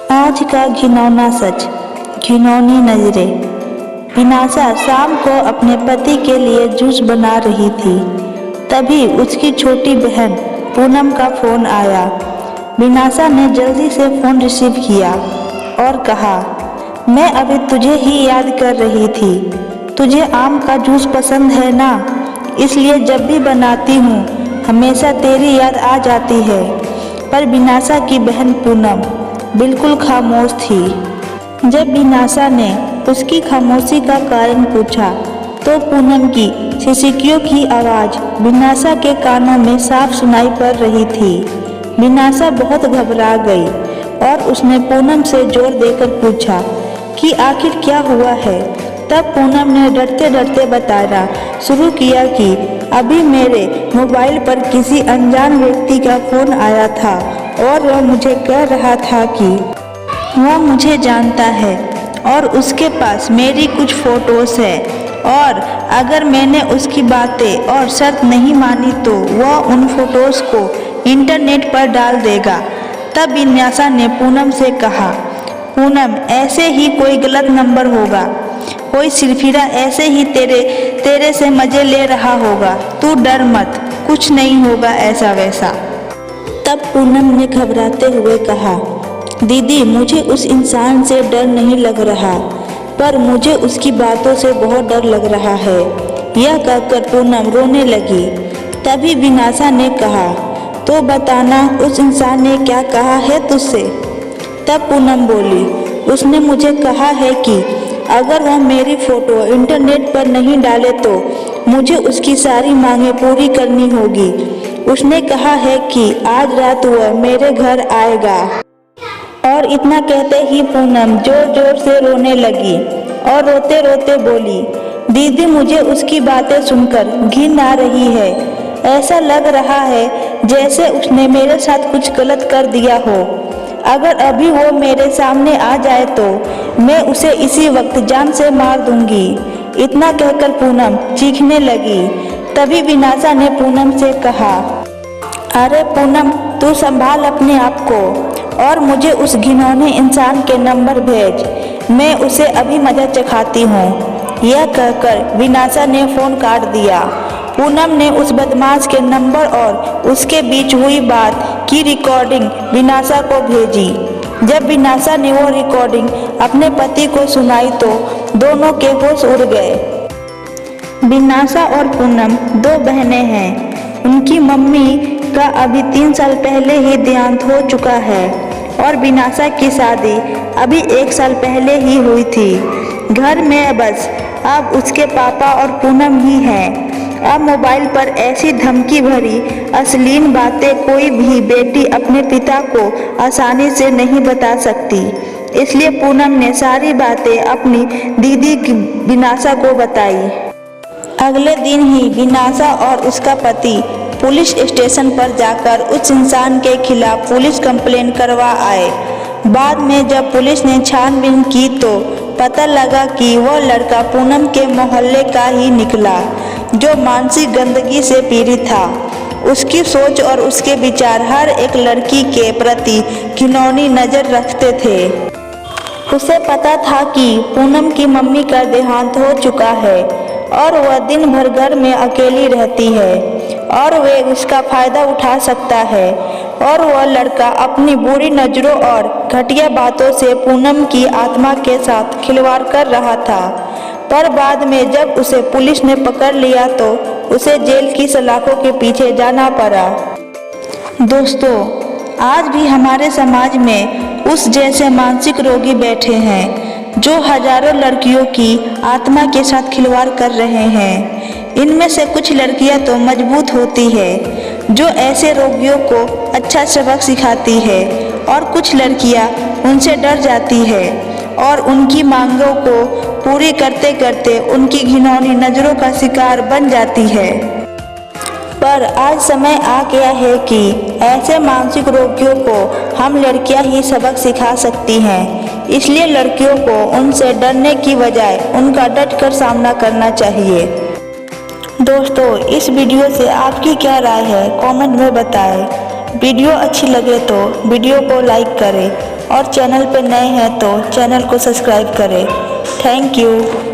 आज का घिनौना सच, घिनौनी नजरें। विनाशा शाम को अपने पति के लिए जूस बना रही थी। तभी उसकी छोटी बहन पूनम का फोन आया। विनाशा ने जल्दी से फोन रिसीव किया और कहा, मैं अभी तुझे ही याद कर रही थी। तुझे आम का जूस पसंद है ना, इसलिए जब भी बनाती हूँ हमेशा तेरी याद आ जाती है। पर विनाशा की बहन पूनम बिल्कुल खामोश थी। जब विनाशा ने उसकी खामोशी का कारण पूछा तो पूनम की सिसकियों की आवाज़ विनाशा के कानों में साफ सुनाई पड़ रही थी। विनाशा बहुत घबरा गई और उसने पूनम से जोर देकर पूछा कि आखिर क्या हुआ है। तब पूनम ने डरते डरते बताना शुरू किया कि अभी मेरे मोबाइल पर किसी अनजान व्यक्ति का फ़ोन आया था और वह मुझे कह रहा था कि वह मुझे जानता है और उसके पास मेरी कुछ फ़ोटोज़ है और अगर मैंने उसकी बातें और शर्त नहीं मानी तो वह उन फ़ोटोज़ को इंटरनेट पर डाल देगा। तब विनाशा ने पूनम से कहा, पूनम ऐसे ही कोई गलत नंबर होगा, कोई सिरफिरा ऐसे ही तेरे से मज़े ले रहा होगा। तू डर मत, कुछ नहीं होगा ऐसा वैसा। तब पूनम ने घबराते हुए कहा, दीदी मुझे उस इंसान से डर नहीं लग रहा, पर मुझे उसकी बातों से बहुत डर लग रहा है। यह कहकर पूनम रोने लगी। तभी विनाशा ने कहा, तो बताना उस इंसान ने क्या कहा है तुझसे। तब पूनम बोली, उसने मुझे कहा है कि अगर वह मेरी फ़ोटो इंटरनेट पर नहीं डाले तो मुझे उसकी सारी मांगें पूरी करनी होगी। उसने कहा है कि आज रात वह मेरे घर आएगा। और इतना कहते ही पूनम जोर जोर से रोने लगी और रोते रोते बोली, दीदी मुझे उसकी बातें सुनकर घिन आ रही है। ऐसा लग रहा है जैसे उसने मेरे साथ कुछ गलत कर दिया हो। अगर अभी वो मेरे सामने आ जाए तो मैं उसे इसी वक्त जान से मार दूंगी। इतना कहकर पूनम चीखने लगी। तभी विनाशा ने पूनम से कहा, अरे पूनम तू संभाल अपने आप को और मुझे उस घिनौने इंसान के नंबर भेज, मैं उसे अभी मजा चखाती हूँ। यह कहकर विनाशा ने फ़ोन काट दिया। पूनम ने उस बदमाश के नंबर और उसके बीच हुई बात की रिकॉर्डिंग विनाशा को भेजी। जब विनाशा ने वो रिकॉर्डिंग अपने पति को सुनाई तो दोनों के होश उड़ गए। विनाशा और पूनम दो बहनें हैं। उनकी मम्मी का अभी 3 साल पहले ही देहांत हो चुका है और विनाशा की शादी अभी 1 साल पहले ही हुई थी। घर में बस अब उसके पापा और पूनम ही हैं। अब मोबाइल पर ऐसी धमकी भरी अश्लील बातें कोई भी बेटी अपने पिता को आसानी से नहीं बता सकती। इसलिए पूनम ने सारी बातें अपनी दीदी विनाशा को बताई। अगले दिन ही विनाशा और उसका पति पुलिस स्टेशन पर जाकर उस इंसान के खिलाफ पुलिस कंप्लेंट करवा आए। बाद में जब पुलिस ने छानबीन की तो पता लगा कि वह लड़का पूनम के मोहल्ले का ही निकला जो मानसिक गंदगी से पीड़ित था। उसकी सोच और उसके विचार हर एक लड़की के प्रति घिनौनी नज़र रखते थे। उसे पता था कि पूनम की मम्मी का देहांत हो चुका है और वह दिन भर घर में अकेली रहती है और वे उसका फ़ायदा उठा सकता है। और वह लड़का अपनी बुरी नज़रों और घटिया बातों से पूनम की आत्मा के साथ खिलवाड़ कर रहा था। पर बाद में जब उसे पुलिस ने पकड़ लिया तो उसे जेल की सलाखों के पीछे जाना पड़ा। दोस्तों, आज भी हमारे समाज में उस जैसे मानसिक रोगी बैठे हैं जो हजारों लड़कियों की आत्मा के साथ खिलवाड़ कर रहे हैं। इनमें से कुछ लड़कियां तो मजबूत होती है जो ऐसे रोगियों को अच्छा सबक सिखाती है और कुछ लड़कियां उनसे डर जाती है और उनकी मांगों को पूरी करते करते उनकी घिनौनी नज़रों का शिकार बन जाती है। पर आज समय आ गया है कि ऐसे मानसिक रोगियों को हम लड़कियां ही सबक सिखा सकती हैं। इसलिए लड़कियों को उनसे डरने की बजाय उनका डटकर सामना करना चाहिए। दोस्तों, इस वीडियो से आपकी क्या राय है कमेंट में बताएं। वीडियो अच्छी लगे तो वीडियो को लाइक करें और चैनल पर नए हैं तो चैनल को सब्सक्राइब करें। Thank you.